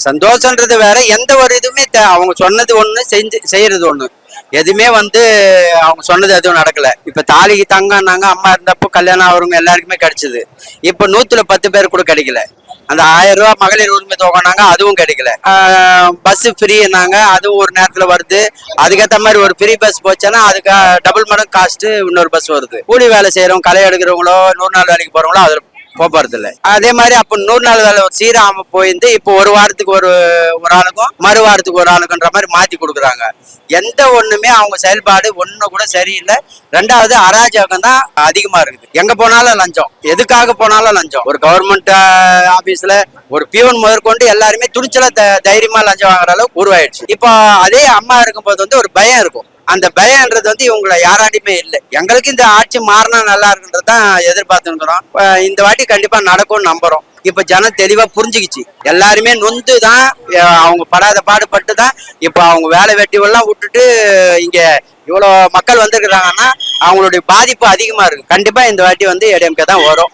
சந்தோஷன்றது வேற. எந்த ஒரு இதுவுமே அவங்க சொன்னது ஒண்ணு செய்யறது ஒண்ணு. எதுவுமே அவங்க சொன்னது எதுவும் நடக்கல. இப்ப தாலிக்கு தங்கன்னாங்க, அம்மா இருந்தப்போ கல்யாணம் ஆகிறவங்க எல்லாருக்குமே கிடைச்சது. இப்ப 100ல 10 பேர் கூட கிடைக்கல. அந்த 1000 ரூபாய் மகளிர் உரிமை தொகைனாங்க, அதுவும் கிடைக்கல. பஸ் ஃப்ரீனாங்க, அதுவும் ஒரு நேரத்துல வருது. அதுக்கேற்ற மாதிரி ஒரு ஃப்ரீ பஸ் போச்சுன்னா அதுக்கு டபுள் மடங்கு காஸ்ட் இன்னொரு பஸ் வருது. கூலி வேலை செய்யறவங்க, களை எடுக்கிறவங்களோ 100 நாள் வேலைக்கு போறவங்களோ அதுல போறது இல்ல. அதே மாதிரி அப்ப 100 நாள் வேலை சீராம போயிருந்து இப்போ ஒரு வாரத்துக்கு ஒரு ஆளுக்கும் மறு வாரத்துக்கு ஒரு ஆளுக்குன்ற மாதிரி மாத்தி கொடுக்குறாங்க. எந்த ஒண்ணுமே அவங்க செயல்பாடு ஒண்ணு கூட சரியில்லை. ரெண்டாவது அராஜகம் தான் அதிகமா இருக்குது. எங்க போனாலும் லஞ்சம், எதுக்காக போனாலும் லஞ்சம். ஒரு கவர்மெண்ட் ஆபீஸ்ல ஒரு பியூன் முதற்கொண்டு எல்லாருமே துணிச்சலா தைரியமா லஞ்சம் வாங்குற அளவுக்கு உருவாயிடுச்சு. இப்போ அதே அம்மா இருக்கும்போது ஒரு பயம் இருக்கும். அந்த பயம்ன்றது இவங்களை யாராலையுமே இல்லை. எங்களுக்கு இந்த ஆட்சி மாறினா நல்லா இருக்குன்றதான் எதிர்பார்த்துக்கிறோம். இந்த வாட்டி கண்டிப்பா நடக்கும்னு நம்புறோம். இப்ப ஜனம் தெளிவா புரிஞ்சுக்கிச்சு. எல்லாருமே நொந்துதான், அவங்க படாத பாடுபட்டு தான் இப்ப அவங்க வேலை வெட்டி எல்லாம் விட்டுட்டு இங்க இவ்வளவு மக்கள் வந்துருக்குறாங்கன்னா அவங்களுடைய பாதிப்பு அதிகமா இருக்கு. கண்டிப்பா இந்த வாட்டி ஏடிஎம்கே தான் வரும்.